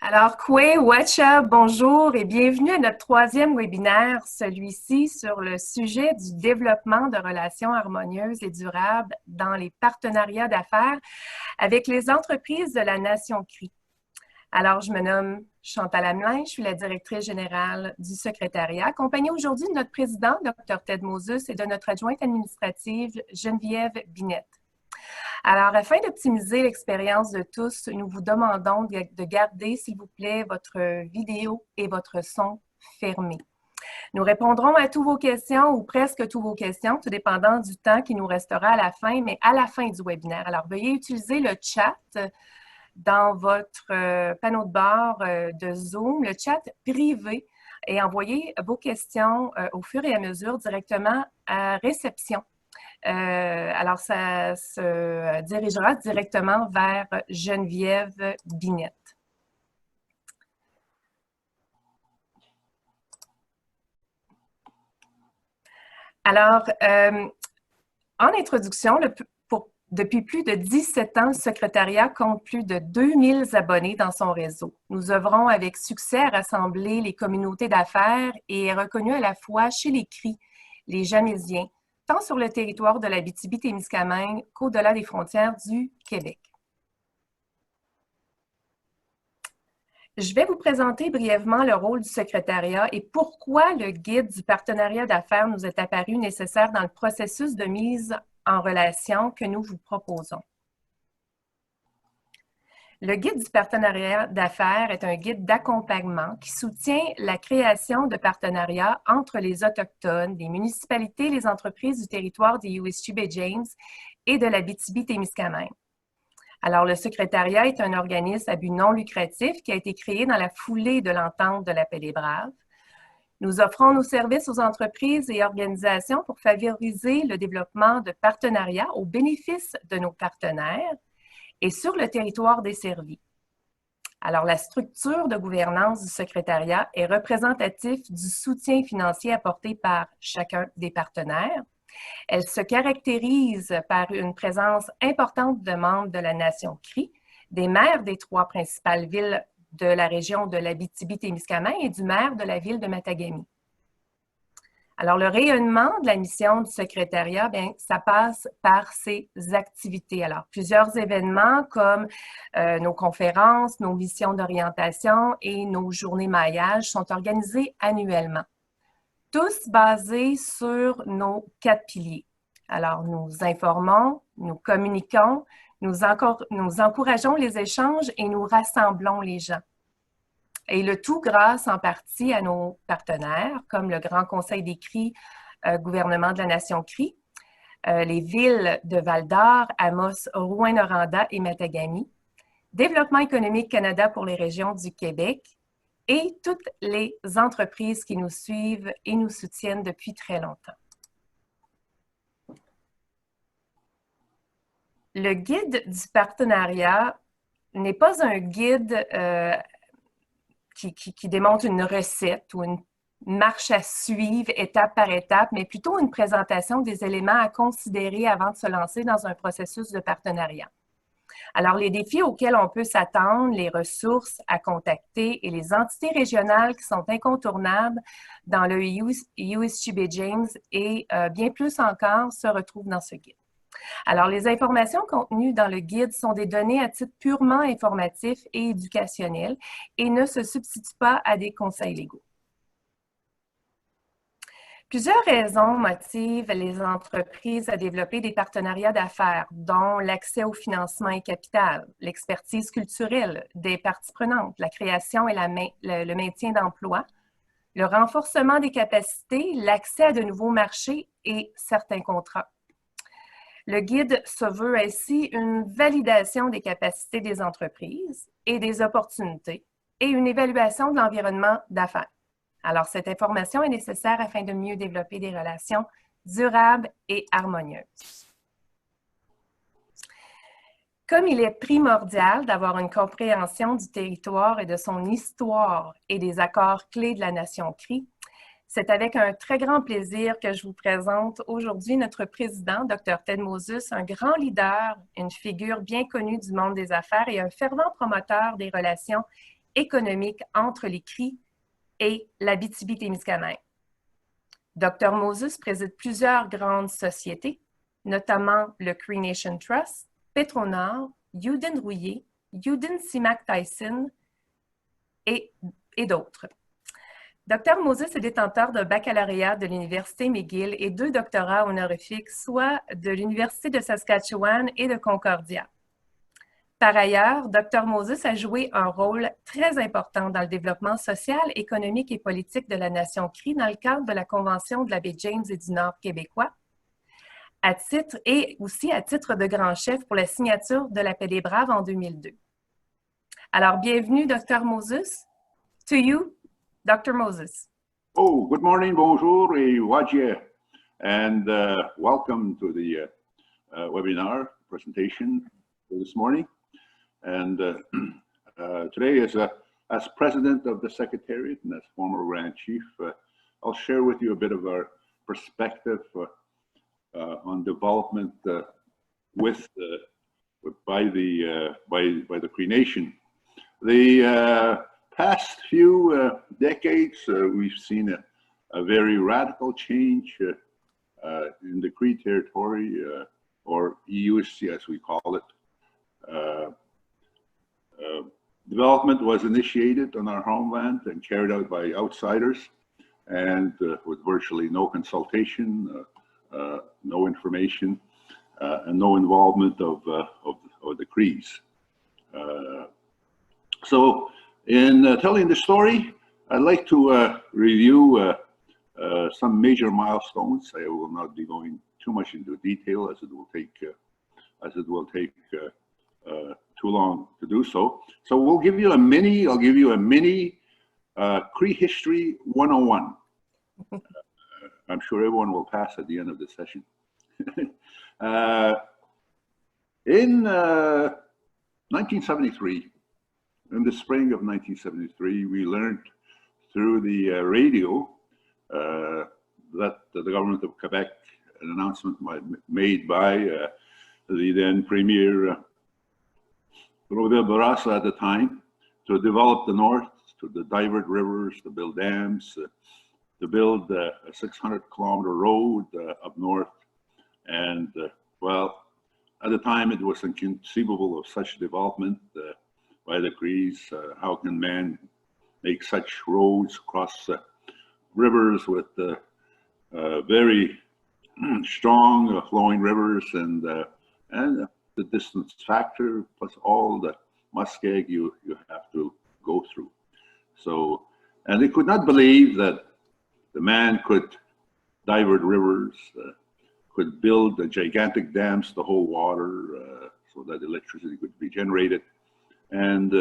Alors, Kwe, Wacha, bonjour et bienvenue à notre troisième webinaire, celui-ci sur le sujet du développement de relations harmonieuses et durables dans les partenariats d'affaires avec les entreprises de la Nation Crie. Alors, je me nomme Chantal Hamelin, je suis la directrice générale du secrétariat, accompagnée aujourd'hui de notre président, Drs Moses, et de notre adjointe administrative, Geneviève Binette. Alors, afin d'optimiser l'expérience de tous, nous vous demandons de garder, s'il vous plaît, votre vidéo et votre son fermés. Nous répondrons à toutes vos questions ou presque toutes vos questions, tout dépendant du temps qui nous restera à la fin, mais à la fin du webinaire. Alors, veuillez utiliser le chat dans votre panneau de bord de Zoom, le chat privé, et envoyez vos questions au fur et à mesure directement à réception. Alors, ça se dirigera directement vers Geneviève Binette. Alors, en introduction, depuis plus de 17 ans, le secrétariat compte plus de 2000 abonnés dans son réseau. Nous œuvrons avec succès à rassembler les communautés d'affaires et est reconnu à la fois chez les Cree, les Jamésiens, tant sur le territoire de l'Abitibi-Témiscamingue qu'au-delà des frontières du Québec. Je vais vous présenter brièvement le rôle du secrétariat et pourquoi le guide du partenariat d'affaires nous est apparu nécessaire dans le processus de mise en relation que nous vous proposons. Le guide du partenariat d'affaires est un guide d'accompagnement qui soutient la création de partenariats entre les autochtones, les municipalités et les entreprises du territoire des USG-James et de l'Abitibi-Témiscamingue. Alors, le secrétariat est un organisme à but non lucratif qui a été créé dans la foulée de l'entente de la paix des Braves. Nous offrons nos services aux entreprises et organisations pour favoriser le développement de partenariats au bénéfice de nos partenaires et sur le territoire desservi. Alors, la structure de gouvernance du secrétariat est représentative du soutien financier apporté par chacun des partenaires. Elle se caractérise par une présence importante de membres de la Nation Crie, des maires des 3 principales villes de la région de l'Abitibi-Témiscamingue et du maire de la ville de Matagami. Alors, le rayonnement de la mission du secrétariat, bien, ça passe par ses activités. Alors, plusieurs événements comme nos conférences, nos missions d'orientation et nos journées maillage sont organisés annuellement, tous basés sur nos 4 piliers. Alors, nous informons, nous communiquons, nous encourageons les échanges et nous rassemblons les gens. Et le tout grâce en partie à nos partenaires, comme le Grand Conseil des Cries, gouvernement de la Nation Crie, les villes de Val-d'Or, Amos, Rouyn-Noranda et Matagami, Développement économique Canada pour les régions du Québec et toutes les entreprises qui nous suivent et nous soutiennent depuis très longtemps. Le guide du partenariat n'est pas un guide qui démontre une recette ou une marche à suivre étape par étape, mais plutôt une présentation des éléments à considérer avant de se lancer dans un processus de partenariat. Alors, les défis auxquels on peut s'attendre, les ressources à contacter et les entités régionales qui sont incontournables dans le USG-James et bien plus encore se retrouvent dans ce guide. Alors, les informations contenues dans le guide sont des données à titre purement informatif et éducationnel et ne se substituent pas à des conseils légaux. Plusieurs raisons motivent les entreprises à développer des partenariats d'affaires, dont l'accès au financement et capital, l'expertise culturelle des parties prenantes, la création et le maintien d'emplois, le renforcement des capacités, l'accès à de nouveaux marchés et certains contrats. Le guide se veut ainsi une validation des capacités des entreprises et des opportunités et une évaluation de l'environnement d'affaires. Alors, cette information est nécessaire afin de mieux développer des relations durables et harmonieuses. Comme il est primordial d'avoir une compréhension du territoire et de son histoire et des accords clés de la Nation Crie, c'est avec un très grand plaisir que je vous présente aujourd'hui notre président, Drs Moses, un grand leader, une figure bien connue du monde des affaires et un fervent promoteur des relations économique entre les Cries et l'Abitibi-Témiscamingue. Dr Moses préside plusieurs grandes sociétés, notamment le Cree Nation Trust, Petronor, Yuden Rouillé, Yuden Simak Tyson et d'autres. Dr Moses est détenteur d'un baccalauréat de l'Université McGill et 2 doctorats honorifiques, soit de l'Université de Saskatchewan et de Concordia. Par ailleurs, Dr Moses a joué un rôle très important dans le développement social, économique et politique de la nation Cree dans le cadre de la Convention de la baie James et du Nord québécois, et aussi à titre de grand chef pour la signature de la paix des Braves en 2002. Alors, bienvenue, Dr Moses. To you, Dr Moses. Oh, good morning, bonjour et wajie, and welcome to the webinar presentation for this morning. And today, as president of the Secretariat and as former Grand Chief, I'll share with you a bit of our perspective on development by the Cree Nation. The past few decades, we've seen a very radical change in the Cree territory, or EUSC as we call it. Development was initiated on our homeland and carried out by outsiders, and with virtually no consultation, no information, and no involvement of the Crees. So in telling the story, I'd like to review some major milestones. I will not be going too much into detail as it will take too long to do so. So we'll give you a mini, I'll give you a mini Cree History 101. I'm sure everyone will pass at the end of the session. In 1973, in the spring of 1973, we learned through the radio that the government of Quebec, an announcement made by the then Premier Robert Bourassa at the time, to develop the north, to divert rivers, to build dams, to build a 600-kilometer road up north. And well, at the time it was inconceivable of such development by the Crees. How can man make such roads across rivers with very strong flowing rivers, and the distance factor plus all the muskeg you have to go through. So, and they could not believe that the man could divert rivers, could build the gigantic dams to hold water so that electricity could be generated. And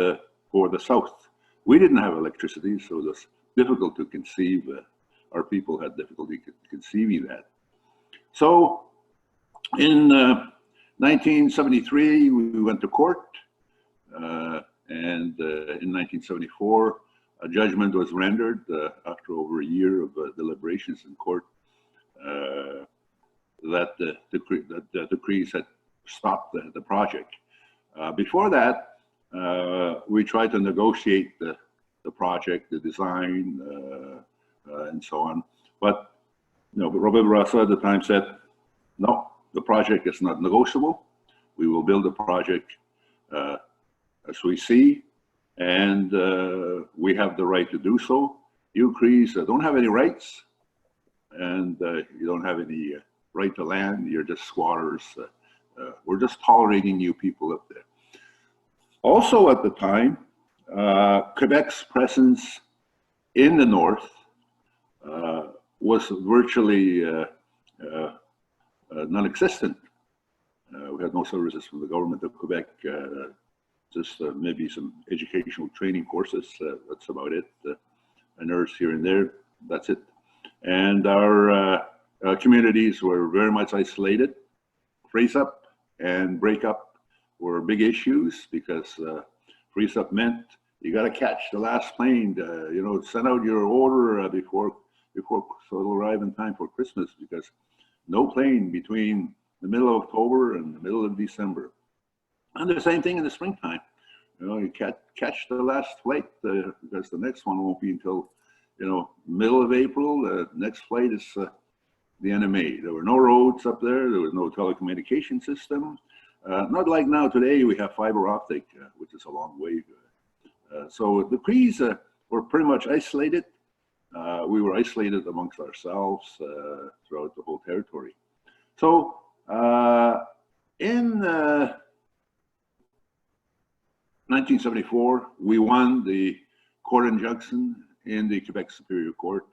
for the South, we didn't have electricity, so it was difficult to conceive. Our people had difficulty conceiving that. So in 1973, we went to court, and in 1974, a judgment was rendered after over a year of deliberations in court that the Crees had stopped the project. Before that, we tried to negotiate the project, the design, and so on. But Robert Bourassa at the time said, no, the project is not negotiable. We will build the project as we see, and we have the right to do so. You Crees don't have any rights, and you don't have any right to land. You're just squatters. We're just tolerating you people up there. Also at the time, Quebec's presence in the north was virtually non-existent. We had no services from the government of Quebec, just maybe some educational training courses. That's about it. A nurse here and there, that's it. And our communities were very much isolated. Freeze up and break up were big issues, because freeze up meant you got to catch the last plane, send out your order before so it'll arrive in time for Christmas, because no plane between the middle of October and the middle of December. And the same thing in the springtime. You know, you catch the last flight because the next one won't be until, you know, middle of April. The next flight is the end of May. There were no roads up there. There was no telecommunication system. Not like now today, we have fiber optic, which is a long way. So the Crees were pretty much isolated. We were isolated amongst ourselves throughout the whole territory. So in 1974, we won the court injunction in the Quebec Superior Court,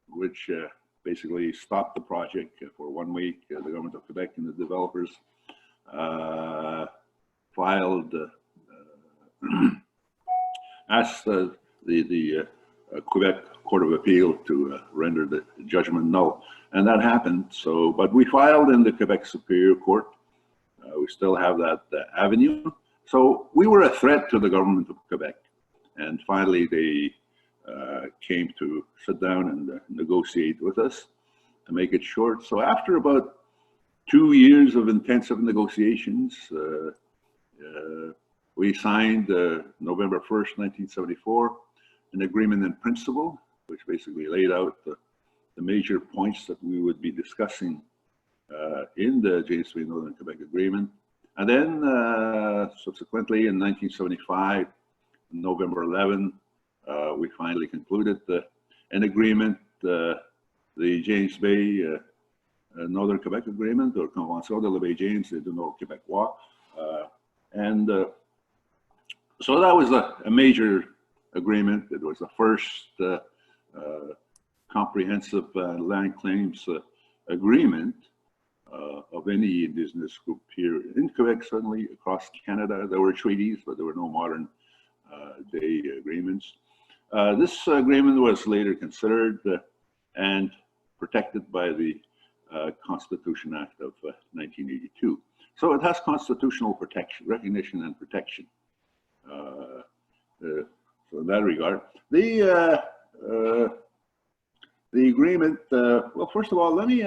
which basically stopped the project for 1 week. The government of Quebec and the developers filed, asked the Quebec Court of Appeal to render the judgment null, and that happened. So, but we filed in the Quebec Superior Court. We still have that avenue. So we were a threat to the government of Quebec, and finally they came to sit down and negotiate with us, to make it short. So after about 2 years of intensive negotiations, we signed November 1st, 1974, an agreement in principle, which basically laid out the major points that we would be discussing in the James Bay Northern Quebec Agreement. And then subsequently in 1975, November 11, we finally concluded an agreement, the James Bay Northern Quebec Agreement, or Convention de la Baie James et du Nord Québécois. And so that was a major agreement. It was the first comprehensive land claims agreement of any Indigenous group here in Quebec, certainly across Canada. There were treaties, but there were no modern day agreements. This agreement was later considered and protected by the Constitution Act of 1982. So it has constitutional protection, recognition and protection. So in that regard, the agreement, well, first of all, let me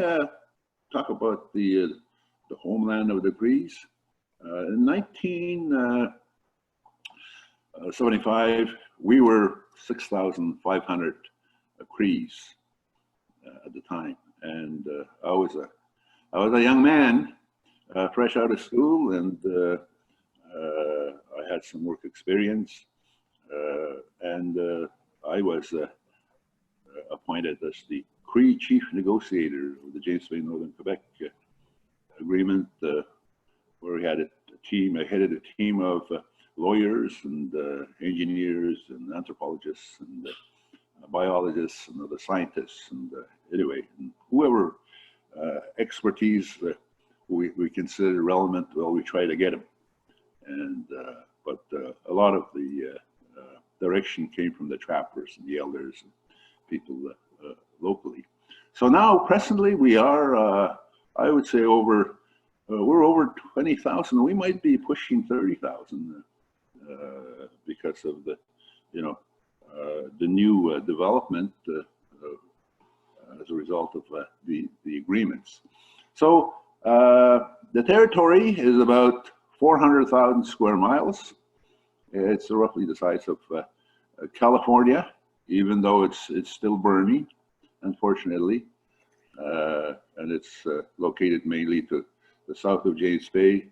talk about the homeland of the Crees. In 1975, we were 6,500 Crees at the time, and I was a young man, fresh out of school, and I had some work experience, and I was appointed as the Cree chief negotiator of the James Bay Northern Quebec Agreement, where we had a team. I headed a team of lawyers and engineers and anthropologists and biologists and other scientists, and anyway, and whoever expertise we consider relevant, well, we try to get them. And but a lot of the direction came from the trappers and the elders and people locally. So now presently we are, I would say, we're over 20,000. We might be pushing 30,000 because of the, you know, the new development as a result of the agreements. So the territory is about 400,000 square miles. It's roughly the size of California, even though it's still burning, unfortunately. And it's located mainly to the south of James Bay,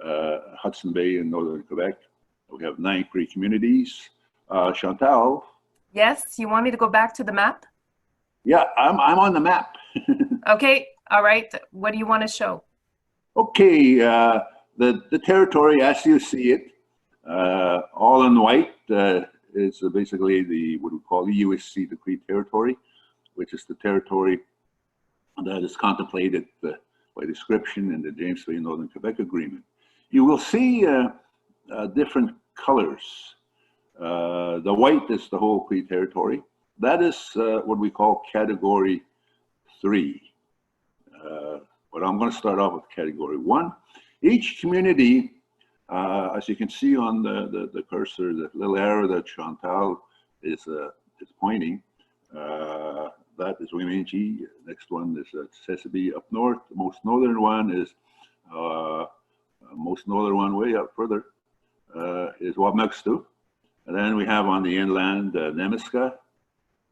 Hudson Bay in northern Quebec. We have 9 Cree communities. Chantal? Yes, you want me to go back to the map? Yeah, I'm on the map. Okay, all right. What do you want to show? Okay, the territory as you see it, all in white, is basically what we call the USC, the Cree territory, which is the territory that is contemplated by description in the James Bay Northern Quebec Agreement. You will see different colors. The white is the whole Cree territory. That is what we call Category 3. But I'm going to start off with Category 1. Each community, as you can see on the cursor, the little arrow that Chantal is pointing, that is Wiminji. Next one is Sesame up north. The most northern one is way up further, is Wabmextu. And then we have on the inland Nemiska,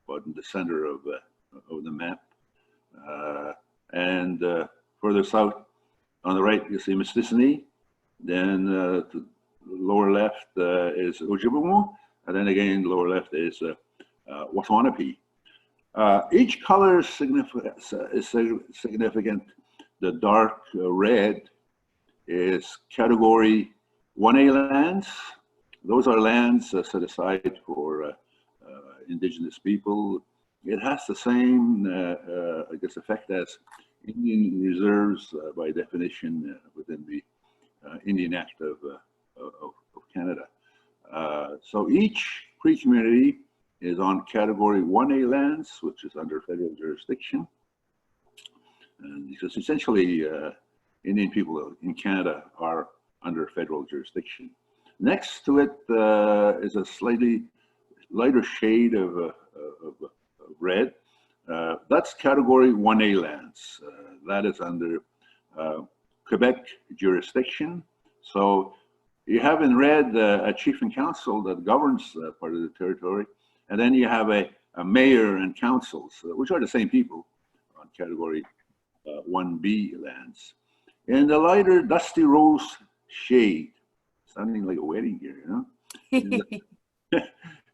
about in the center of the map. And further south on the right, you see Mistissini. Then to the lower left is Ojibwe. And then again, lower left is Waswanipi. Each color is significant. The dark red is category 1A lands. Those are lands set aside for Indigenous people. It has the same, I guess, effect as Indian reserves by definition within the Indian Act of Canada. So each Cree community is on category 1A lands, which is under federal jurisdiction. And because essentially Indian people in Canada are under federal jurisdiction. Next to it is a slightly lighter shade of red. That's category 1A lands. That is under Quebec jurisdiction. So you have in red a chief and council that governs part of the territory. And then you have a mayor and councils, which are the same people on category 1B lands. In the lighter dusty rose shade, sounding like a wedding here, you know,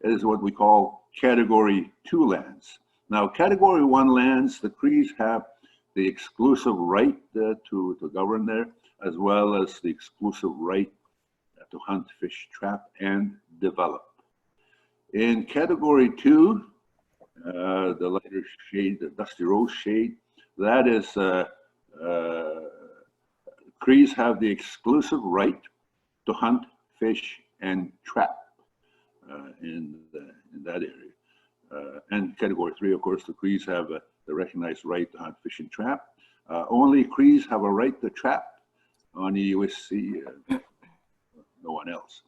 is what we call category 2 lands. Now, category 1 lands, the Crees have the exclusive right to govern there, as well as the exclusive right to hunt, fish, trap, and develop. In category 2, the lighter shade, the dusty rose shade, that is, Crees have the exclusive right to hunt, fish, and trap in that area. And category 3, of course, the Crees have the recognized right to hunt, fish, and trap. Only Crees have a right to trap on the USC, no one else.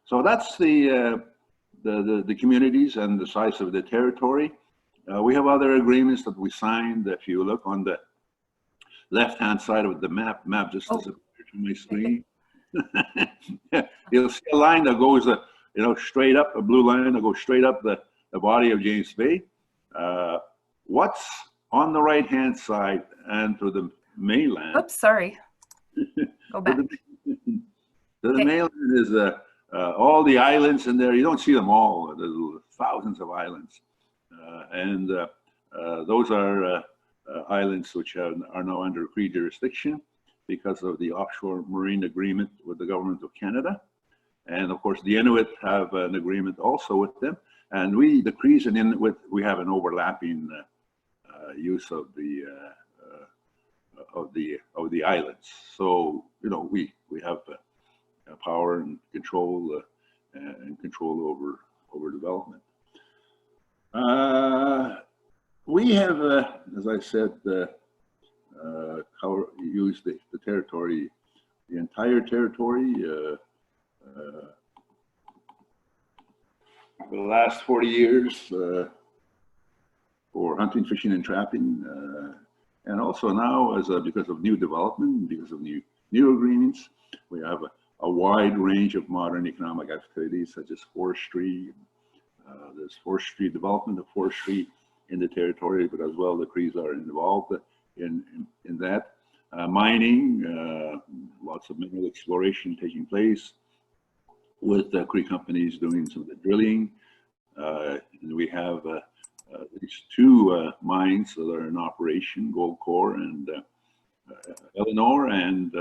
So that's the communities and the size of the territory. We have other agreements that we signed. If you look on the left-hand side of the map just disappeared from my screen. You'll see a line that goes, straight up, a blue line that goes straight up the body of James Bay. What's on the right-hand side and to the mainland? Oops, sorry. Go back. The mainland is all the islands in there. You don't see them all. There's thousands of islands. And those are islands which are now under Cree jurisdiction because of the offshore marine agreement with the government of Canada. And of course, the Inuit have an agreement also with them. And we, the Crees and Inuit, we have an overlapping use of the islands. So, we have power and control over development. We have, as I said, used the territory, the entire territory, for the last 40 years for hunting, fishing, and trapping, and also now because of new development, because of new agreements, we have a wide range of modern economic activities such as forestry. There's forestry, development of forestry in the territory, but as well the Crees are involved in that. Mining, lots of mineral exploration taking place with the Cree companies doing some of the drilling. And we have these two mines that are in operation, Gold Core and Eleanor and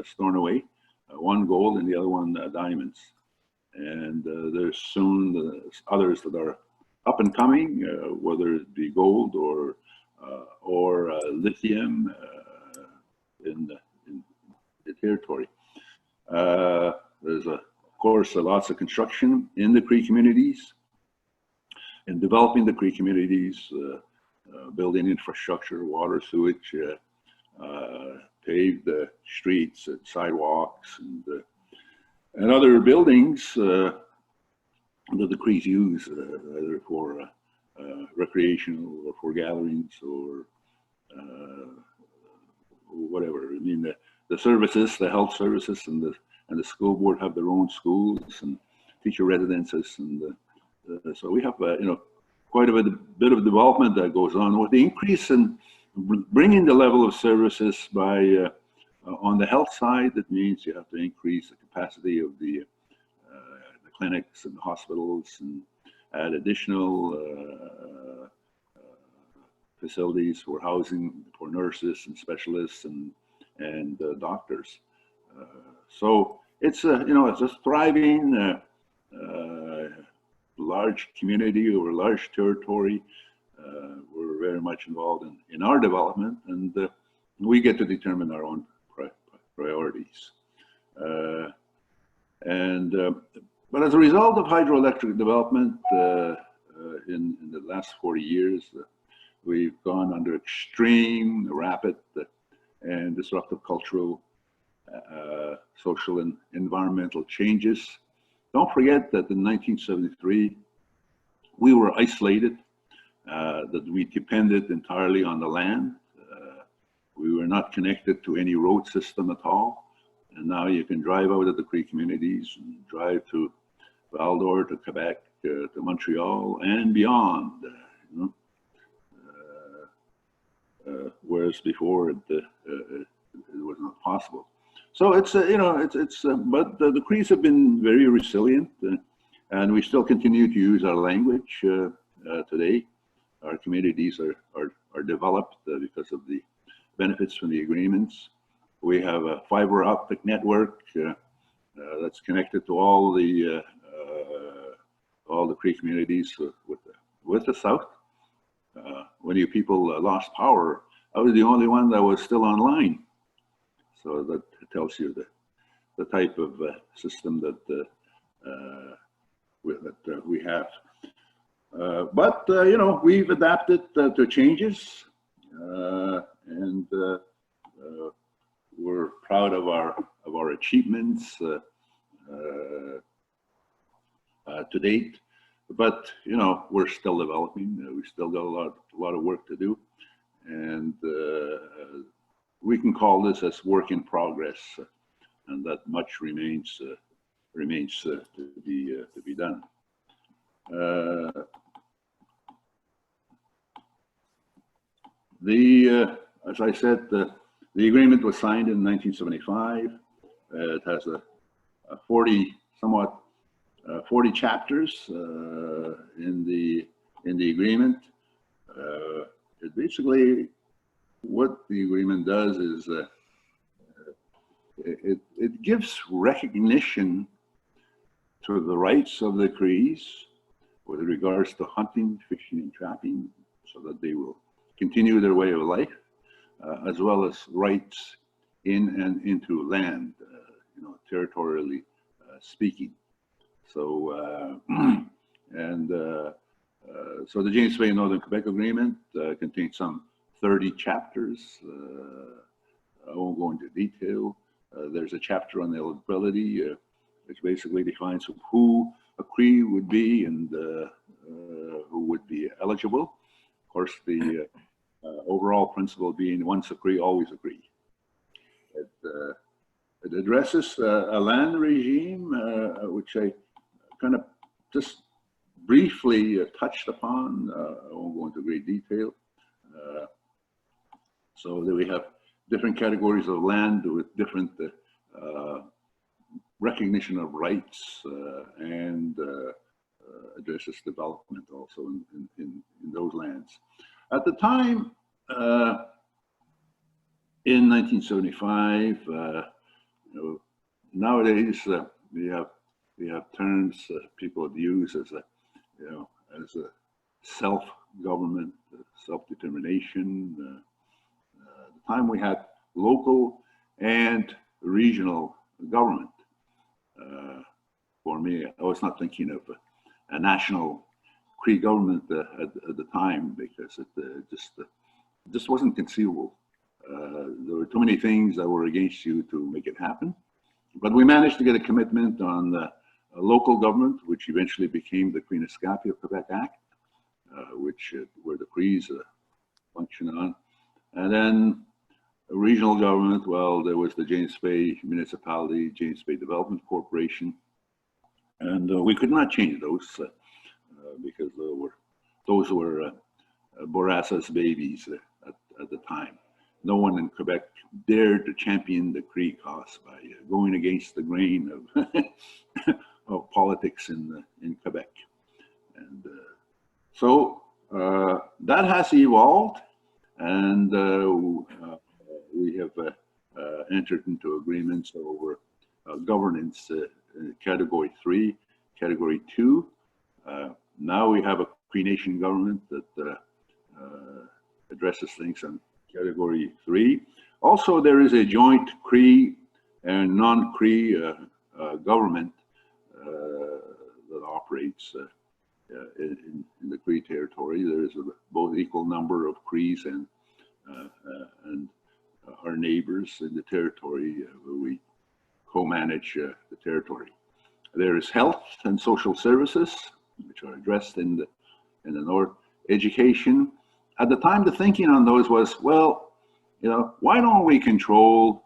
Stornoway, one gold and the other one diamonds. And there's soon others that are up and coming, whether it be gold or lithium in the territory. There's of course lots of construction in the Cree communities, in developing the Cree communities, building infrastructure, water, sewage, paved streets and sidewalks and other buildings that the Crees use either for recreational or for gatherings or whatever. I mean, the services, the health services and and the school board have their own schools and teacher residences, and so we have quite a bit of development that goes on. With the increase in bringing the level of services by on the health side, that means you have to increase the capacity of the clinics and the hospitals, and add additional facilities for housing for nurses and specialists and doctors. So it's it's a thriving large community over large territory. We're very much involved in our development, and we get to determine our own priorities. But as a result of hydroelectric development in the last 40 years, we've gone under extreme, rapid, and disruptive cultural, social, and environmental changes. Don't forget that in 1973, we were isolated, that we depended entirely on the land. We were not connected to any road system at all. And now you can drive out of the Cree communities and drive to Val-d'Or, to Quebec, to Montreal, and beyond. Whereas before it was not possible. So it's but the Crees have been very resilient, and we still continue to use our language today. Our communities are developed because of the benefits from the agreements. We have a fiber optic network that's connected to all the Cree communities with the South. When you people lost power, I was the only one that was still online. So that tells you the type of system that we have. But we've adapted to changes, and we're proud of our achievements to date. But we're still developing. We still got a lot of work to do, and we can call this as work in progress, and that much remains to be done. As I said, the agreement was signed in 1975. It has a 40 chapters in the agreement. It basically, what the agreement does is it gives recognition to the rights of the Crees with regards to hunting, fishing, and trapping, so that they will continue their way of life, as well as rights in and into land, territorially speaking. So, so the James Bay and Northern Quebec Agreement contains some 30 chapters. I won't go into detail. There's a chapter on eligibility, which basically defines who a Cree would be and who would be eligible. Of course, the overall principle being once a Cree, always a Cree. It addresses a land regime, which I kind of just briefly touched upon. I won't go into great detail. So that we have different categories of land with different recognition of rights, and addresses development also in those lands. At the time, in 1975, nowadays we have terms people use as a self-government, self-determination. At the time we had local and regional government. For me, I was not thinking of a national Cree government at the time, because it just wasn't conceivable. There were too many things that were against you to make it happen. But we managed to get a commitment on a local government, which eventually became the SCNATEA of Quebec Act, where the Crees function on. And then regional government, well, there was the James Bay Municipality, James Bay Development Corporation, and we could not change those because those were Bourassa's babies at the time. No one in Quebec dared to champion the Cree cause by going against the grain of, of politics in Quebec. And so that has evolved, and we have entered into agreements over governance category 3, category 2. Now we have a Cree Nation government that addresses things on category 3. Also, there is a joint Cree and non-Cree government that operates in the Cree territory. There is both equal number of Crees and our neighbors in the territory where we co-manage the territory. There is health and social services, which are addressed in the north. Education. At the time, the thinking on those was, well, you know, why don't we control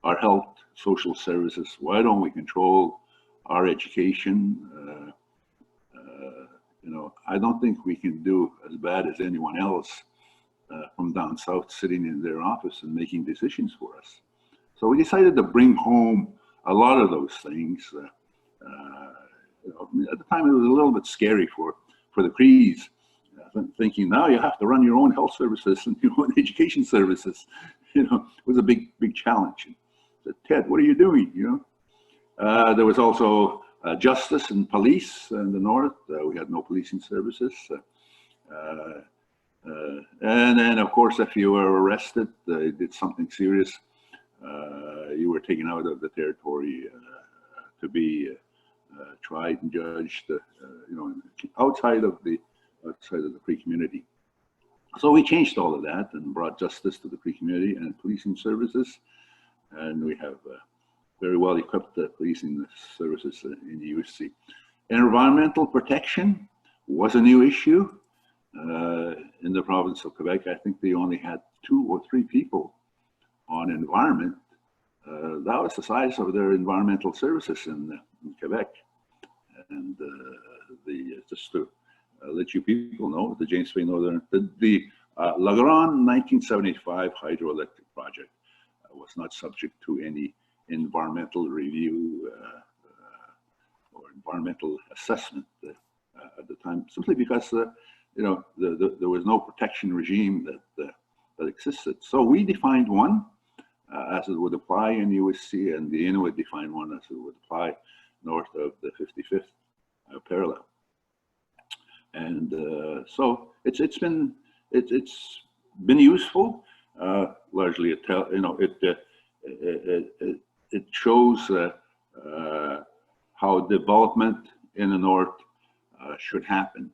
our health, social services? Why don't we control our education? You know, I don't think we can do as bad as anyone else from down south sitting in their office and making decisions for us. So we decided to bring home a lot of those things. You know, at the time, it was a little bit scary for the Crees, thinking now you have to run your own health services and your own education services. You know, it was a big challenge. And I said, Ted, what are you doing? You know, there was also justice and police in the north. We had no policing services. And then, of course, if you were arrested, did something serious, you were taken out of the territory to be tried and judged, you know, outside of the Cree community. So we changed all of that and brought justice to the Cree community and policing services, and we have very well equipped policing services in the USC. Environmental protection was a new issue in the province of Quebec. I think they only had 2 or 3 people on environment. That was the size of their environmental services in Quebec. And just to let you people know, the James Bay Northern, the Legrand 1975 hydroelectric project was not subject to any environmental review or environmental assessment at the time, simply because you know, there was no protection regime that existed. So we defined one as it would apply in USC, and the Inuit defined one as it would apply north of the 55th parallel. And so it's been useful. Largely, you know, it shows how development in the north should happen,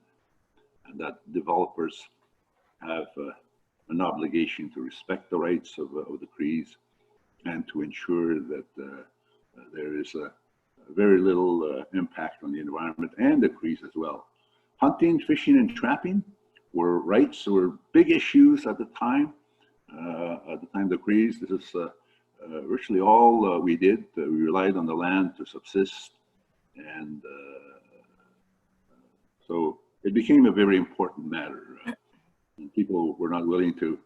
and that developers have an obligation to respect the rights of the Crees and to ensure that there is a very little impact on the environment and the Crees as well. Hunting, fishing, and trapping were rights, were big issues at the time. At the time, the Crees, this is virtually all we did. We relied on the land to subsist, and so it became a very important matter. And people were not willing to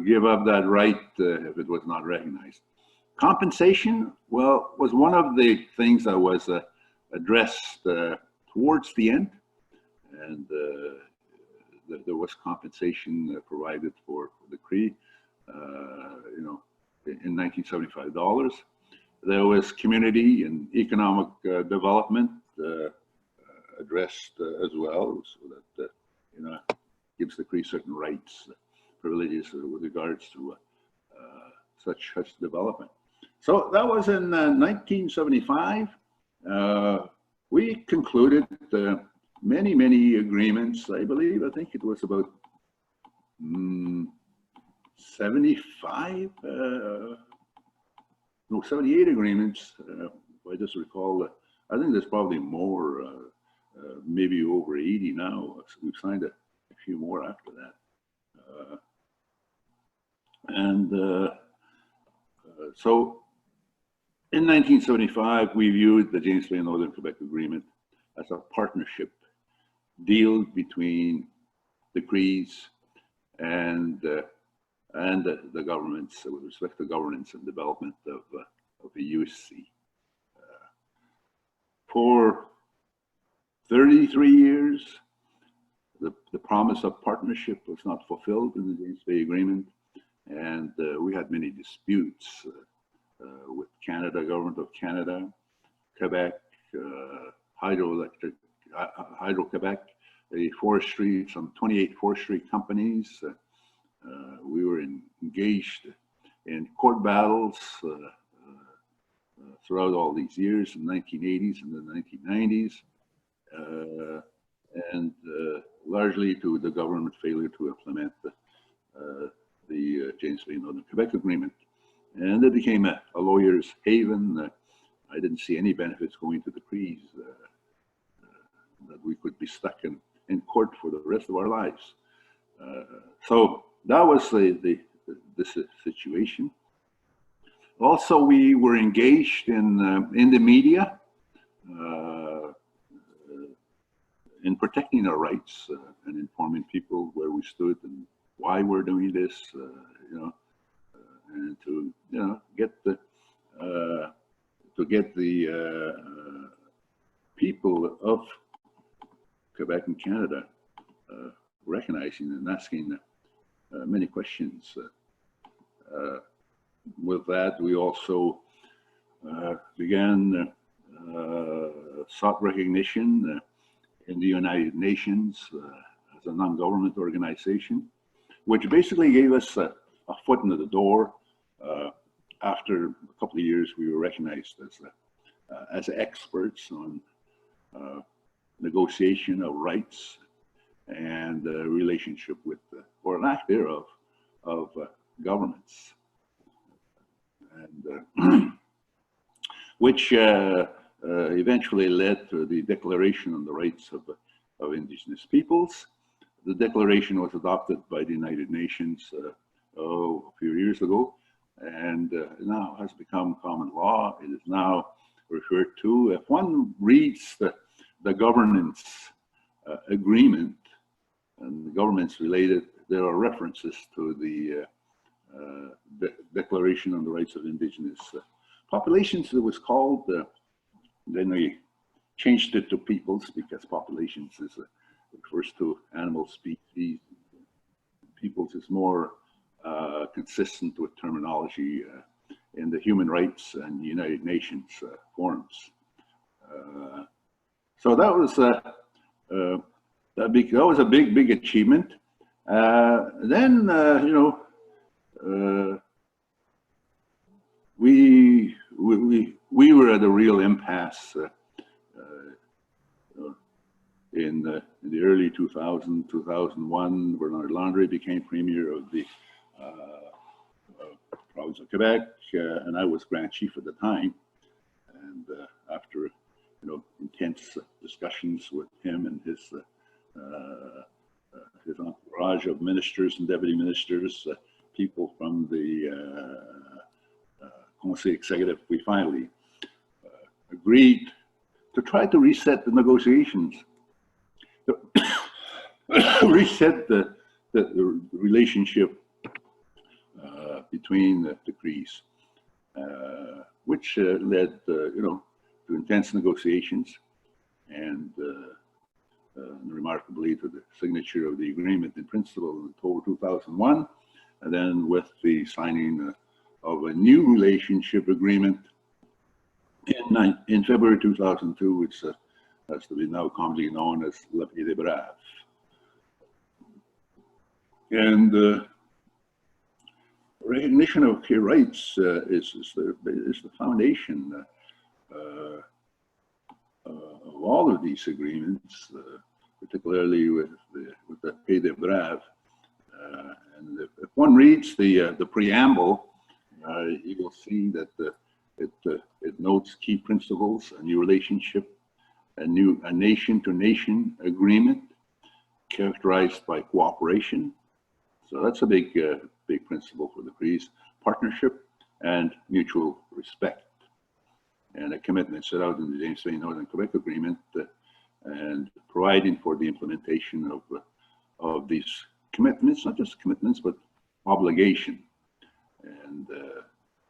give up that right if it was not recognized. Compensation, well, was one of the things that was addressed towards the end, and there was compensation provided for the Cree, you know, in $1975. There was community and economic development addressed as well, so that you know, gives the Cree certain rights, privileges with regards to such development. So that was in 1975. We concluded many agreements. I believe, I think it was about 75, no, 78 agreements. I just recall that. I think there's probably more, maybe over 80 now. So we've signed a few more after that. So in 1975, we viewed the James Bay Northern Quebec Agreement as a partnership deal between the Crees and the governments with respect to governance and development of the USC. For 33 years, the promise of partnership was not fulfilled in the James Bay Agreement, and we had many disputes with Canada, Government of Canada, Quebec, Hydro-Quebec, forestry, some 28 forestry companies. We were engaged in court battles throughout all these years, in the 1980s and the 1990s, and largely to the government failure to implement the James Bay Northern Quebec Agreement. And it became a lawyer's haven. I didn't see any benefits going to the Crees, that we could be stuck in court for the rest of our lives. So that was the situation. Also, we were engaged in the media, in protecting our rights and informing people where we stood and why we're doing this, and to get the people of Quebec and Canada recognizing and asking many questions. With that, we also began sought recognition in the United Nations as a non-government organization, which basically gave us a foot in the door. After a couple of years, we were recognized as experts on negotiation of rights and relationship with, or lack thereof, of governments, and which eventually led to the Declaration on the Rights of Indigenous Peoples. The declaration was adopted by the United Nations a few years ago, and now has become common law. It is now referred to. If one reads the governance agreement and the governments related, there are references to the Declaration on the Rights of Indigenous Populations. It was called, then we changed it to peoples, because populations refers to animal species. Peoples is more consistent with terminology in the human rights and United Nations forums. So that was a big achievement. Then we were at a real impasse in the early 2001. Bernard Landry became premier of the province of Quebec, and I was Grand Chief at the time. And after intense discussions with him and his entourage of ministers and deputy ministers, people from the Conseil Executive, we finally agreed to try to reset the negotiations, reset the relationship between the Crees, which led to intense negotiations, and remarkably to the signature of the agreement in principle in October 2001, and then with the signing of a new relationship agreement in February 2002, which has to be now commonly known as La Paix des Braves. And recognition of key rights is the foundation of all of these agreements, particularly with the Paix des Braves. And if one reads the preamble, you will see that it notes key principles: a new relationship, a nation-to-nation agreement characterized by cooperation. So that's a big principle for the Crees. Partnership, and mutual respect. And a commitment set out in the James Bay Northern Quebec Agreement and providing for the implementation of these commitments, not just commitments, but obligation. And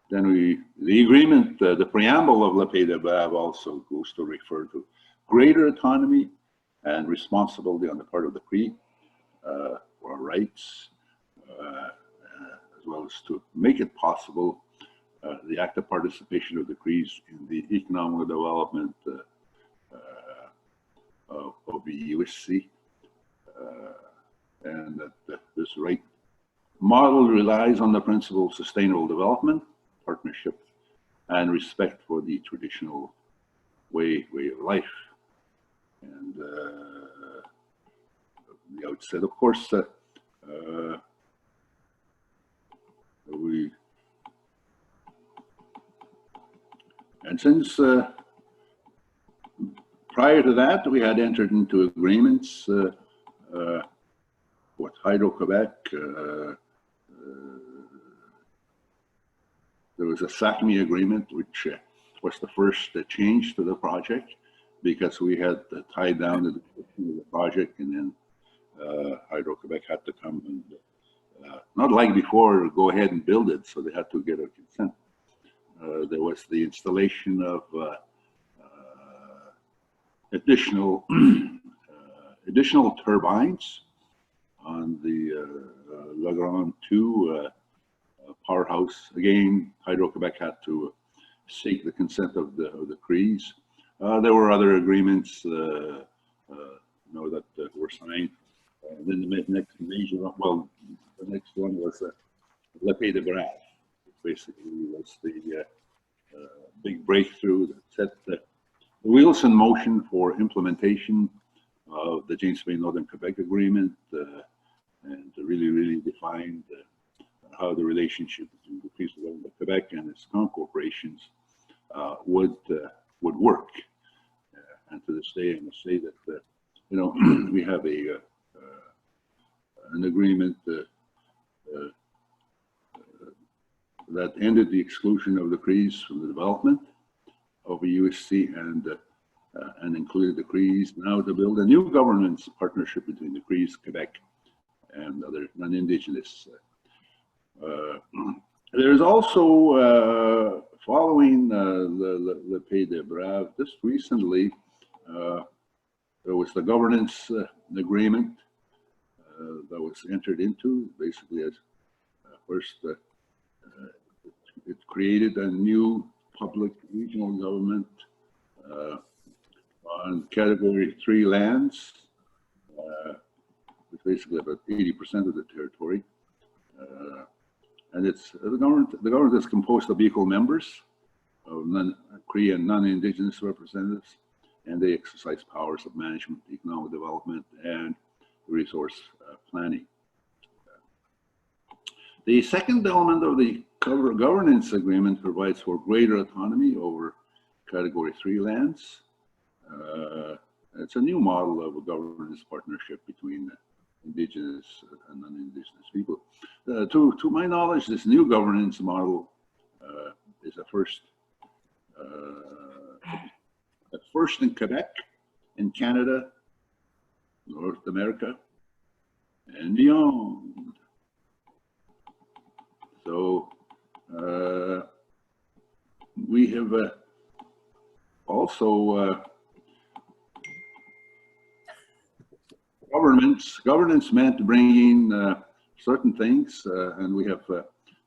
then the agreement, the preamble of Le Pays de Brave also goes to refer to greater autonomy and responsibility on the part of the Cree for our rights, as well as to make it possible the active participation of the Crees in the economic development of the USC, and that this right model relies on the principle of sustainable development, partnership, and respect for the traditional way of life. And the outset, of course, and since prior to that, we had entered into agreements with Hydro-Quebec. There was a SACME agreement, which was the first change to the project, because we had tied down the project, and then Hydro-Quebec had to come and, not like before, go ahead and build it, so they had to get our consent. There was the installation of additional turbines on the Legrand 2 powerhouse. Again, Hydro-Quebec had to seek the consent of the Crees. There were other agreements, that were signed. Then the next major, well, the next one was Le Pays de Brave. Basically, was the big breakthrough that set the wheels in motion for implementation of the James Bay Northern Quebec Agreement, and to really defined how the relationship between the Crees of Quebec and its corporations would work. And to this day, I must say that we have an agreement that ended the exclusion of the Crees from the development of a USC and included the Crees now to build a new governance partnership between the Crees, Quebec, and other non-Indigenous. There's also, following Le Pays de Brave, just recently, there was the governance agreement that was entered into, basically as first it created a new public regional government on Category 3 lands, which basically about 80% of the territory. And it's the government is composed of equal members of Cree and non-Indigenous representatives, and they exercise powers of management, economic development, and resource planning. The second element of the governance agreement provides for greater autonomy over Category 3 lands. It's a new model of a governance partnership between Indigenous and non-Indigenous people. To my knowledge, this new governance model is a first in Quebec, in Canada, North America, and beyond. So we have also governance meant bringing certain things, and we have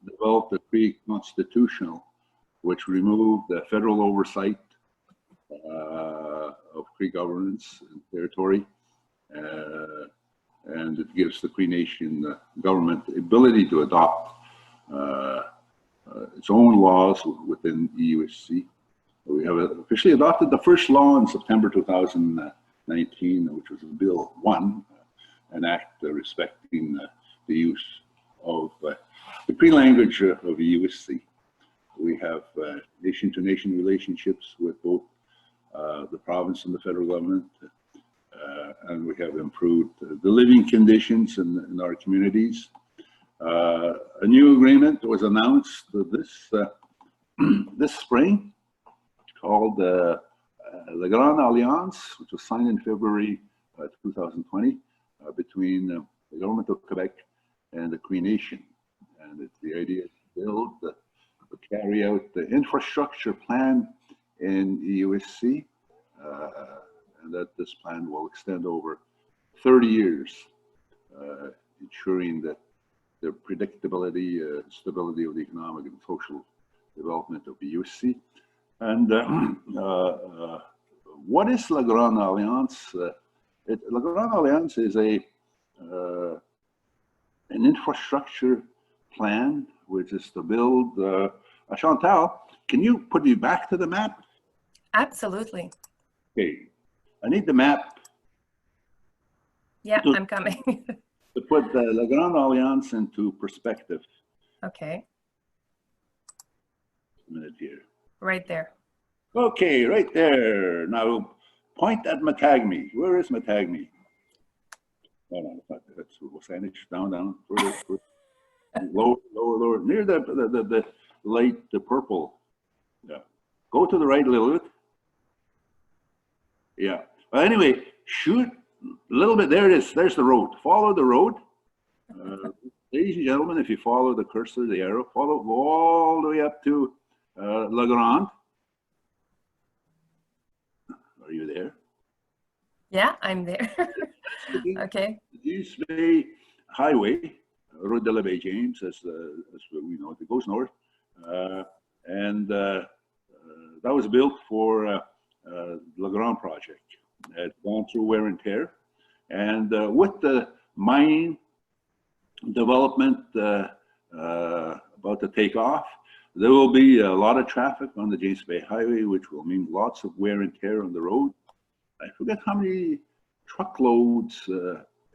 developed a Cree constitutional, which removed the federal oversight of Cree governance and territory, and it gives the Cree Nation government the ability to adopt its own laws within the USC. We have officially adopted the first law in September 2019, which was Bill 1, an act respecting the use of the Cree language of the USC. We have nation-to-nation relationships with both the province and the federal government, and we have improved the living conditions in our communities. A new agreement was announced this this spring called Legrand Alliance, which was signed in February 2020 between the government of Quebec and the Cree Nation. And it's the idea to build, to carry out the infrastructure plan in USC, and that this plan will extend over 30 years, ensuring that the predictability, stability of the economic and social development of the USC. And what is Legrand Alliance? Legrand Alliance is an infrastructure plan, which is to build. Chantal, can you put me back to the map? Absolutely. Okay, I need the map. Yeah, I'm coming. To put the Legrand Alliance into perspective. Okay. A minute here. Right there. Okay, right there. Now point at Matagami. Where is Matagami? Oh, no, that's Wasanich. Down, further. Lower, near the light, the purple. Yeah. Go to the right a little bit. Yeah. Well, anyway, shoot a little bit. There it is. There's the road. Follow the road. Ladies and gentlemen, if you follow the cursor, the arrow, go all the way up to Legrand. Are you there? Yeah, I'm there. Okay. The East Bay Highway, Route de la Baie James, as we know, it goes north, and that was built for Legrand project. It's gone through wear and tear, and with the mining development about to take off, there will be a lot of traffic on the James Bay Highway, which will mean lots of wear and tear on the road. I forget how many truckloads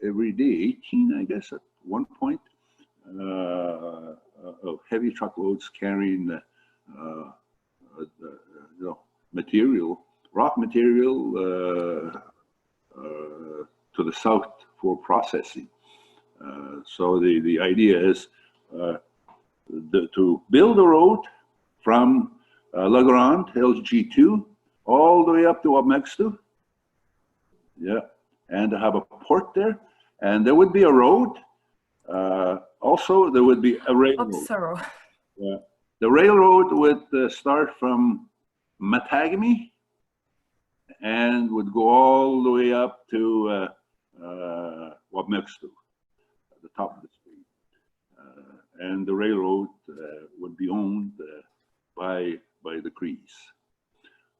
every day, 18, I guess, at one point, of heavy truckloads carrying material, rock material to the south for processing. So the idea is to build a road from Legrand, LG2, all the way up to Webnar. Yeah, and to have a port there, and there would be a road. Also, there would be a railroad. Yeah, the railroad would start from Matagami and would go all the way up to Webnar, at the top of the street. And the railroad would be owned by the Crees.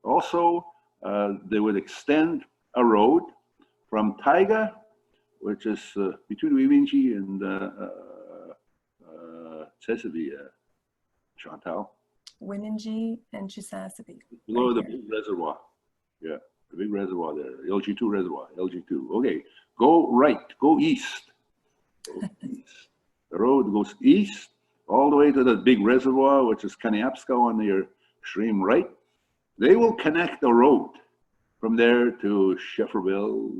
Also, they would extend a road from Taiga, which is between Wiminji and Chesapeake, Chantal. Wininji and Chesapeake. Below the big reservoir. Yeah, the big reservoir there, LG2 reservoir, LG2. Okay, go right, go east. Go east. The road goes east all the way to the big reservoir, which is Kaniapska on your extreme right. They will connect the road from there to Shefferville,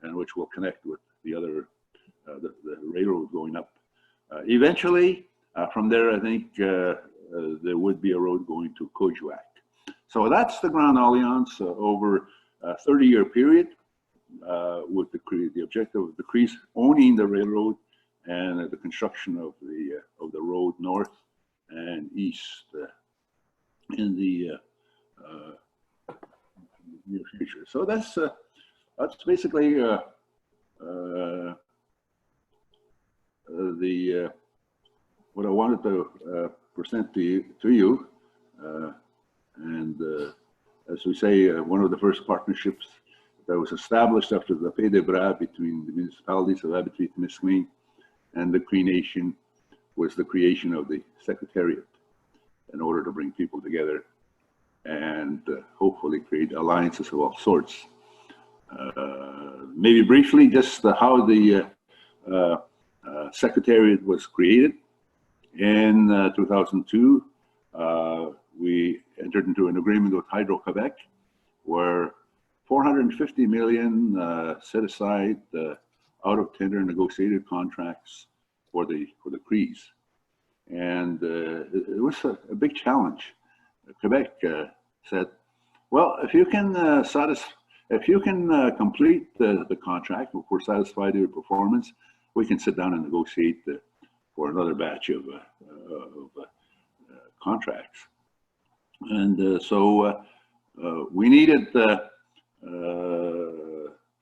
and which will connect with the other, the railroad going up. Eventually, from there, I think there would be a road going to Cojuac. So that's the Grand Alliance over a 30-year period, with the objective of the Crees owning the railroad and the construction of the road north and east in the near future. So that's basically what I wanted to present to you. And as we say, one of the first partnerships that was established after the Pays de Bras between the municipalities of Abitibi-Témiscamingue and the Cree Nation was the creation of the Secretariat in order to bring people together and hopefully create alliances of all sorts. Maybe briefly, just how the Secretariat was created. In 2002, we entered into an agreement with Hydro-Quebec where 450 million set aside out of tender negotiated contracts for the Crees. And it was a big challenge. Quebec said, well, if you can complete the contract, if we're satisfied with your performance, we can sit down and negotiate for another batch of contracts. And so we needed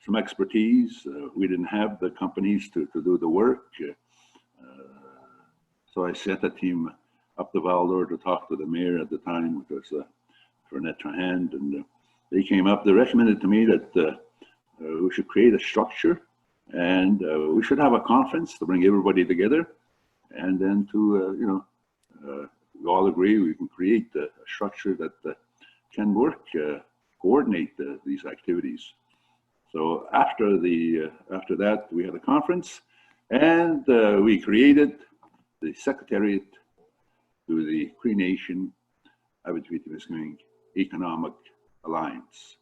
some expertise. We didn't have the companies to do the work. So I sent a team up to Val-d'Or to talk to the mayor at the time, which was Fernette Trahand, and they came up. They recommended to me that we should create a structure, and we should have a conference to bring everybody together, and then to we all agree we can create a structure that can work, coordinate these activities. So after that, we had a conference, and we created the Secretariat to the Cree Nation Economic Alliance.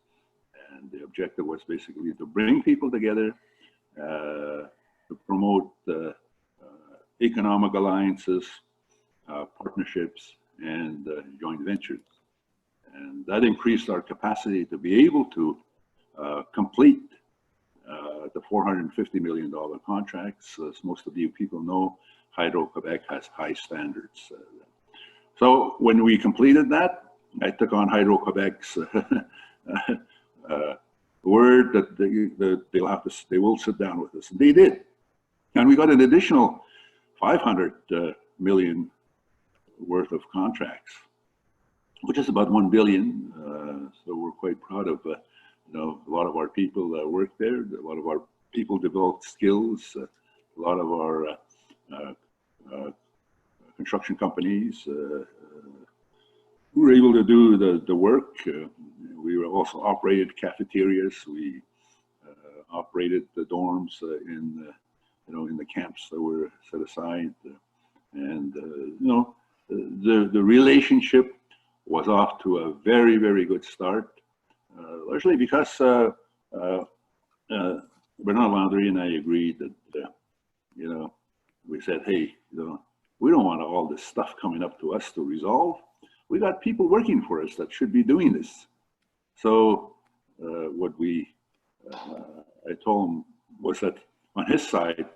And the objective was basically to bring people together, to promote economic alliances, partnerships, and joint ventures. And that increased our capacity to be able to complete the $450 million contracts. As most of you people know, Hydro-Quebec has high standards. So when we completed that, I took on Hydro-Quebec's word that they will sit down with us. And they did. And we got an additional 500 million worth of contracts, which is about 1 billion. So we're quite proud of, a lot of our people work there. A lot of our people developed skills. A lot of our construction companies were able to do the work. We were also operated cafeterias. We operated the dorms in the camps that were set aside. And the relationship was off to a very, very good start, largely because Bernard Landry and I agreed that, we said, hey, we don't want all this stuff coming up to us to resolve. We got people working for us that should be doing this. So what I told him was that on his side,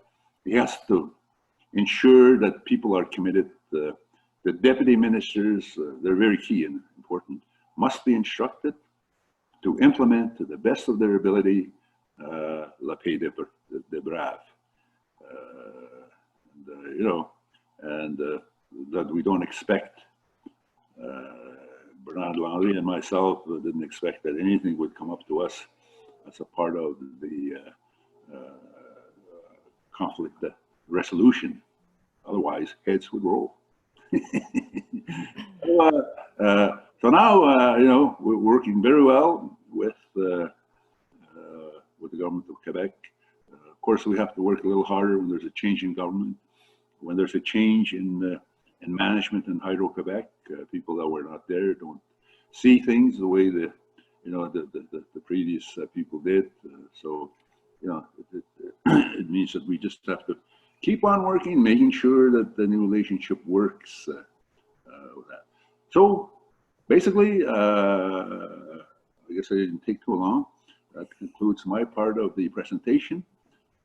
he has to ensure that people are committed. The deputy ministers, they're very key and important, must be instructed to implement to the best of their ability la paix des braves. And that we don't expect, Bernard Landry and myself didn't expect that anything would come up to us as a part of the conflict resolution. Otherwise, heads would roll. So now, we're working very well with the government of Quebec. Of course, we have to work a little harder when there's a change in government, when there's a change in management in Hydro-Quebec. People that were not there don't see things the way the previous people did. So, it means that we just have to keep on working, making sure that the new relationship works with that. So basically, I guess I didn't take too long. That concludes my part of the presentation.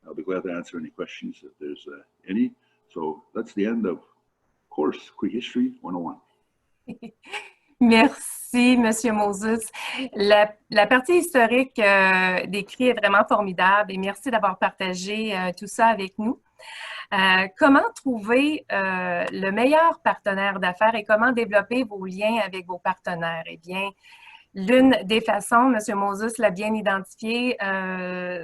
I'll be glad to answer any questions if there's any. So that's the end of course Cree History 101. Merci, Monsieur Moses. La partie historique des Cries est vraiment formidable et merci d'avoir partagé tout ça avec nous. Comment trouver le meilleur partenaire d'affaires et comment développer vos liens avec vos partenaires? Eh bien, l'une des façons, M. Moses l'a bien identifié,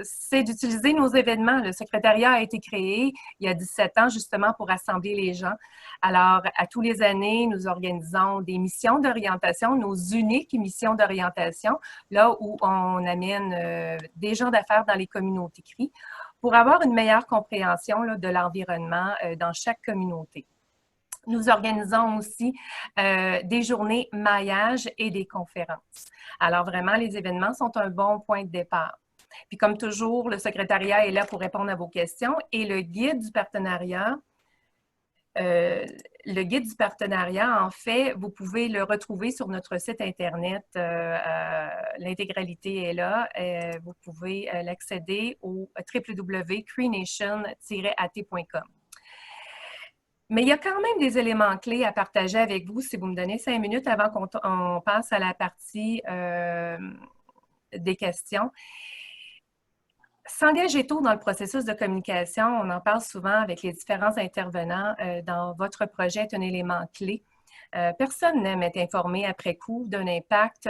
c'est d'utiliser nos événements. Le secrétariat a été créé il y a 17 ans justement pour rassembler les gens. Alors, à tous les années, nous organisons des missions d'orientation, nos uniques missions d'orientation, là où on amène des gens d'affaires dans les communautés Cree pour avoir une meilleure compréhension de l'environnement dans chaque communauté. Nous organisons aussi des journées maillage et des conférences. Alors vraiment, les événements sont un bon point de départ. Puis comme toujours, le secrétariat est là pour répondre à vos questions. Et le guide du partenariat, en fait, vous pouvez le retrouver sur notre site Internet. L'intégralité est là. Vous pouvez l'accéder au www.creenation-at.com. Mais il y a quand même des éléments clés à partager avec vous si vous me donnez 5 minutes avant qu'on passe à la partie des questions. S'engager tôt dans le processus de communication, on en parle souvent avec les différents intervenants dans votre projet est un élément clé. Personne n'aime être informé après coup d'un impact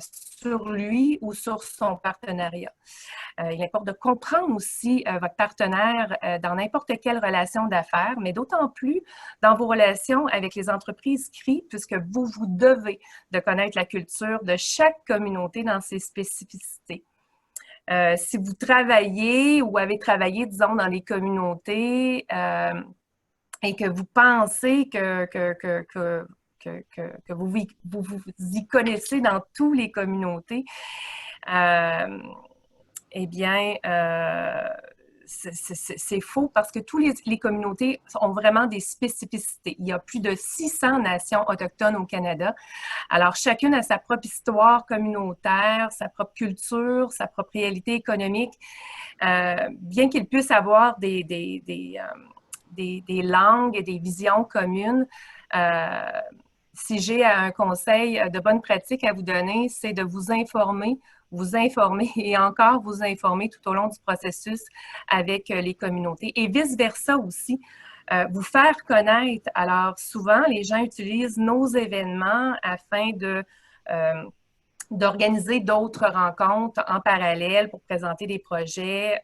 sur lui ou sur son partenariat. Il importe de comprendre aussi votre partenaire dans n'importe quelle relation d'affaires, mais d'autant plus dans vos relations avec les entreprises Cree, puisque vous devez de connaître la culture de chaque communauté dans ses spécificités. Si vous travaillez ou avez travaillé, disons, dans les communautés et que vous pensez que vous y connaissez dans toutes les communautés, eh bien, c'est faux parce que toutes les communautés ont vraiment des spécificités. Il y a plus de 600 nations autochtones au Canada. Alors, chacune a sa propre histoire communautaire, sa propre culture, sa propre réalité économique. Bien qu'ils puissent avoir des langues et des visions communes, si j'ai un conseil de bonne pratique à vous donner, c'est de vous informer et encore vous informer tout au long du processus avec les communautés. Et vice-versa aussi, vous faire connaître. Alors, souvent, les gens utilisent nos événements afin d'organiser d'autres rencontres en parallèle pour présenter des projets.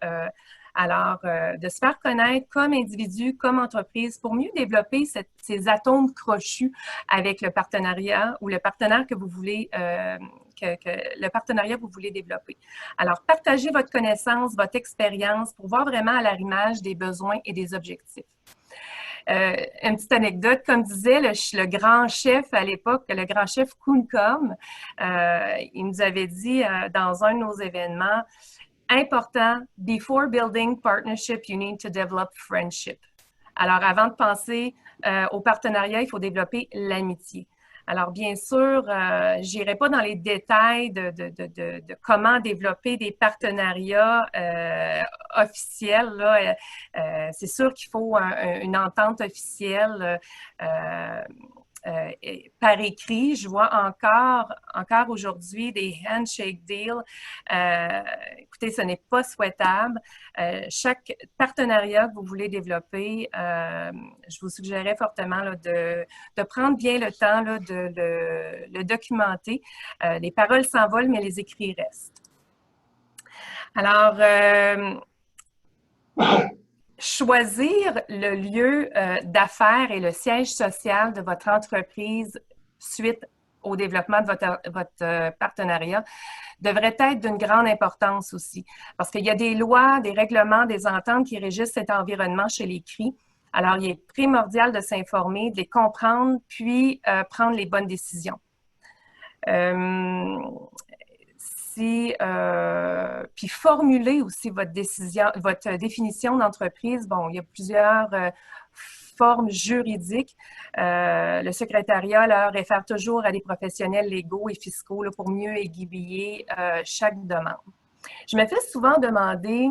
De se faire connaître comme individu, comme entreprise, pour mieux développer ces atomes crochus avec le partenariat ou le partenaire que vous voulez le partenariat que vous voulez développer. Alors, partagez votre connaissance, votre expérience pour voir vraiment à l'arrimage des besoins et des objectifs. Une petite anecdote, comme disait le grand chef à l'époque, le grand chef Kuncom, il nous avait dit dans un de nos événements, important, before building partnership, you need to develop friendship. Alors, avant de penser au partenariat, il faut développer l'amitié. Alors, bien sûr, je n'irai pas dans les détails de comment développer des partenariats officiels. C'est sûr qu'il faut une entente officielle par écrit. Je vois encore aujourd'hui des handshake deals. Écoutez, ce n'est pas souhaitable. Chaque partenariat que vous voulez développer, je vous suggérerais fortement là, de prendre bien le temps là, de le documenter. Les paroles s'envolent, mais les écrits restent. Alors, choisir le lieu d'affaires et le siège social de votre entreprise suite au développement de votre partenariat devrait être d'une grande importance aussi. Parce qu'il y a des lois, des règlements, des ententes qui régissent cet environnement chez les Cree. Alors, il est primordial de s'informer, de les comprendre, puis prendre les bonnes décisions. Puis formuler aussi votre définition d'entreprise. Bon, il y a plusieurs formes juridiques. Le secrétariat là, réfère toujours à des professionnels légaux et fiscaux là, pour mieux aiguiller chaque demande. Je me fais souvent demander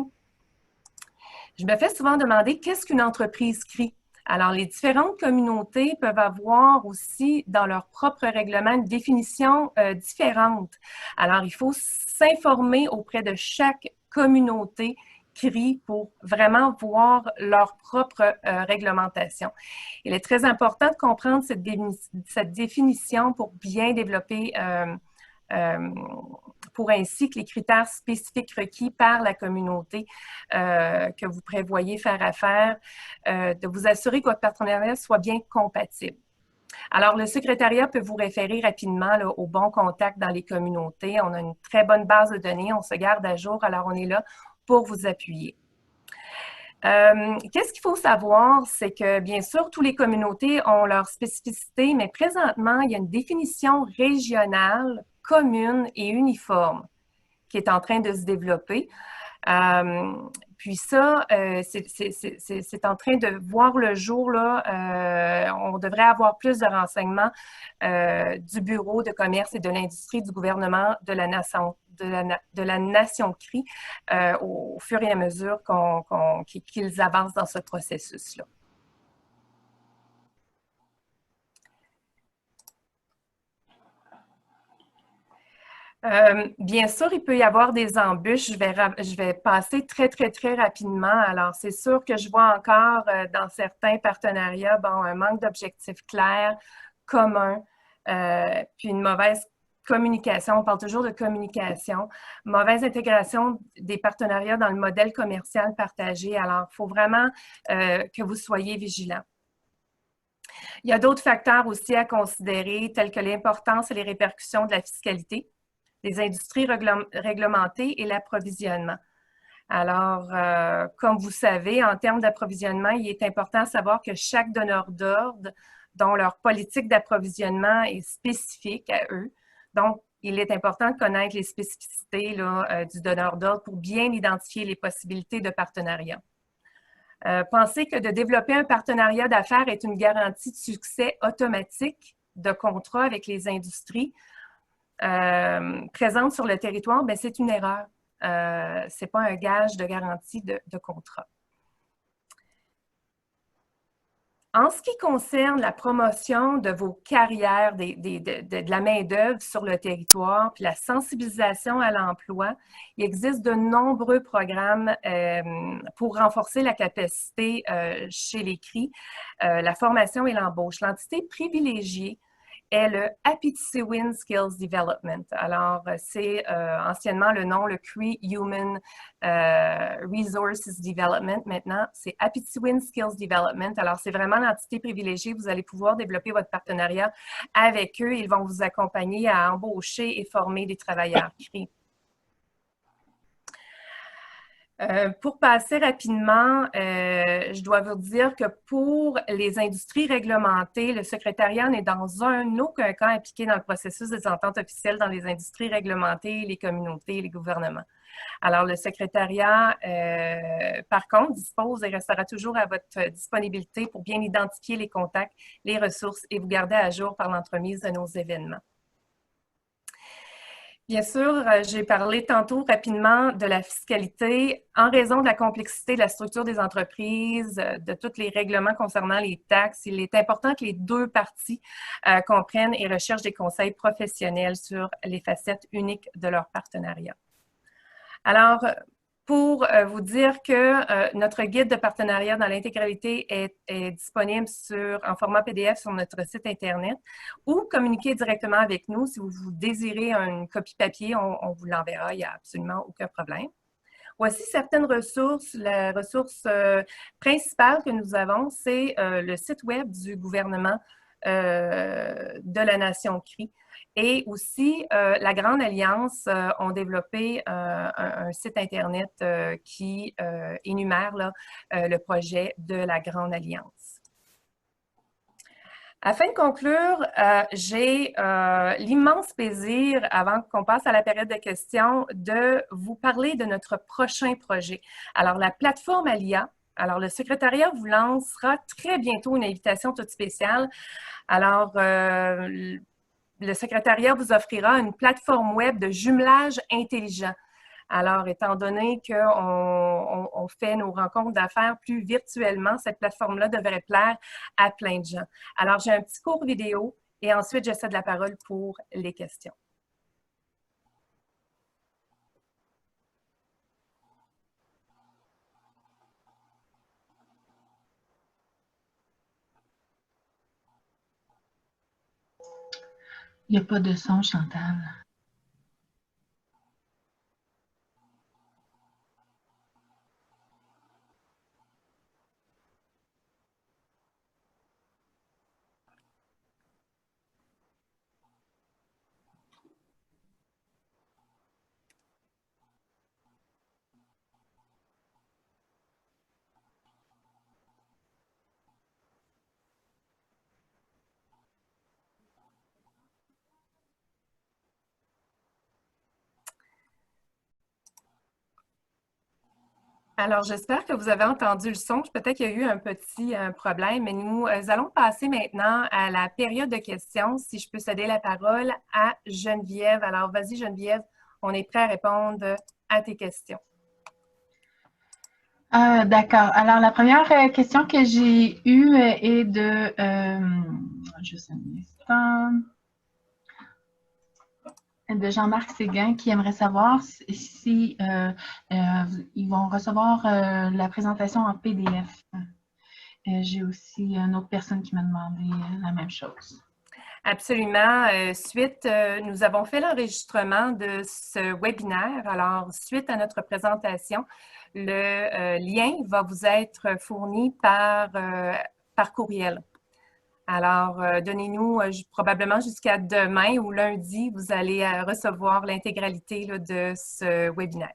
qu'est-ce qu'une entreprise Cree? Alors, les différentes communautés peuvent avoir aussi dans leur propre règlement une définition différente. Alors, il faut s'informer auprès de chaque communauté Cree pour vraiment voir leur propre réglementation. Il est très important de comprendre cette définition pour bien développer pour ainsi que les critères spécifiques requis par la communauté que vous prévoyez faire affaire, de vous assurer que votre partenariat soit bien compatible. Alors, le secrétariat peut vous référer rapidement là, au bon contact dans les communautés. On a une très bonne base de données, on se garde à jour, alors on est là pour vous appuyer. Qu'est-ce qu'il faut savoir? C'est que, bien sûr, toutes les communautés ont leurs spécificités, mais présentement, il y a une définition régionale, commune et uniforme qui est en train de se développer. Puis ça, c'est en train de voir le jour, là. On devrait avoir plus de renseignements du Bureau de commerce et de l'industrie du gouvernement de la Nation Crie au fur et à mesure qu'ils avancent dans ce processus-là. Bien sûr, il peut y avoir des embûches. Je vais passer très rapidement. Alors, c'est sûr que je vois encore dans certains partenariats, bon, un manque d'objectifs clairs, communs, puis une mauvaise communication. On parle toujours de communication. Mauvaise intégration des partenariats dans le modèle commercial partagé. Alors, il faut vraiment que vous soyez vigilants. Il y a d'autres facteurs aussi à considérer, tels que l'importance et les répercussions de la fiscalité, les industries réglementées et l'approvisionnement. Alors, comme vous savez, en termes d'approvisionnement, il est important de savoir que chaque donneur d'ordre, dont leur politique d'approvisionnement est spécifique à eux. Donc, il est important de connaître les spécificités là, du donneur d'ordre pour bien identifier les possibilités de partenariat. Pensez que de développer un partenariat d'affaires est une garantie de succès automatique de contrat avec les industries présentes sur le territoire, bien, c'est une erreur. Ce n'est pas un gage de garantie de contrat. En ce qui concerne la promotion de vos carrières, de la main-d'œuvre sur le territoire, puis la sensibilisation à l'emploi, il existe de nombreux programmes pour renforcer la capacité chez les Cree, la formation et l'embauche. L'entité privilégiée est le Apitiwin Skills Development. Alors, c'est anciennement le nom, le Cree Human Resources Development. Maintenant, c'est Apitiwin Skills Development. Alors, c'est vraiment l'entité privilégiée. Vous allez pouvoir développer votre partenariat avec eux. Ils vont vous accompagner à embaucher et former des travailleurs Cree. Pour passer rapidement, je dois vous dire que pour les industries réglementées, le secrétariat n'est dans aucun cas impliqué dans le processus des ententes officielles dans les industries réglementées, les communautés, les gouvernements. Alors, le secrétariat, par contre, dispose et restera toujours à votre disponibilité pour bien identifier les contacts, les ressources et vous garder à jour par l'entremise de nos événements. Bien sûr, j'ai parlé tantôt rapidement de la fiscalité. En raison de la complexité de la structure des entreprises, de tous les règlements concernant les taxes, il est important que les deux parties comprennent et recherchent des conseils professionnels sur les facettes uniques de leur partenariat. Alors, pour vous dire que notre guide de partenariat dans l'intégralité est disponible en format PDF sur notre site Internet ou communiquez directement avec nous. Si vous désirez une copie papier, on vous l'enverra, il n'y a absolument aucun problème. Voici certaines ressources. La ressource principale que nous avons, c'est le site web du gouvernement de la Nation Crie. Et aussi, la Legrand Alliance ont développé un site Internet qui énumère là, le projet de la Legrand Alliance. Afin de conclure, j'ai l'immense plaisir, avant qu'on passe à la période de questions, de vous parler de notre prochain projet. Alors, la plateforme ALIA. Alors, le secrétariat vous lancera très bientôt une invitation toute spéciale. Alors, le secrétariat vous offrira une plateforme web de jumelage intelligent. Alors, étant donné qu'on fait nos rencontres d'affaires plus virtuellement, cette plateforme-là devrait plaire à plein de gens. Alors, j'ai un petit court vidéo et ensuite, je cède la parole pour les questions. Il n'y a pas de son, Chantal. Alors, j'espère que vous avez entendu le son. Peut-être qu'il y a eu un petit problème, mais nous allons passer maintenant à la période de questions. Si je peux céder la parole à Geneviève. Alors, vas-y, Geneviève, on est prêt à répondre à tes questions. D'accord. Alors, la première question que j'ai eue est de... juste un instant. De Jean-Marc Séguin qui aimerait savoir si ils vont recevoir la présentation en PDF. J'ai aussi une autre personne qui m'a demandé la même chose. Absolument. Nous avons fait l'enregistrement de ce webinaire. Alors, suite à notre présentation, le lien va vous être fourni par courriel. Alors, donnez-nous probablement jusqu'à demain ou lundi, vous allez recevoir l'intégralité de ce webinaire.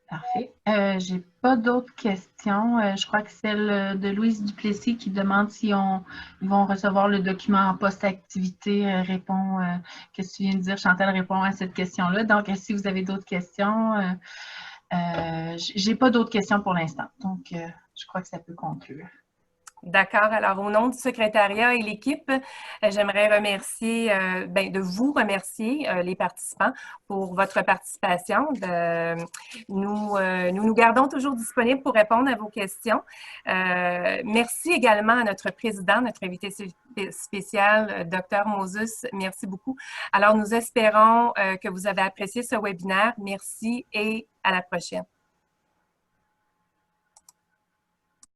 Parfait. J'ai pas d'autres questions. Je crois que celle de Louise Duplessis qui demande si ils vont recevoir le document en post-activité répond, qu'est-ce que tu viens de dire, Chantal répond à cette question-là. Donc, si vous avez d'autres questions, j'ai pas d'autres questions pour l'instant. Donc, je crois que ça peut conclure. D'accord. Alors, au nom du secrétariat et l'équipe, j'aimerais remercier, de vous remercier, les participants, pour votre participation. Nous gardons toujours disponibles pour répondre à vos questions. Merci également à notre président, notre invité spécial, Dr Moses. Merci beaucoup. Alors, nous espérons que vous avez apprécié ce webinaire. Merci et à la prochaine.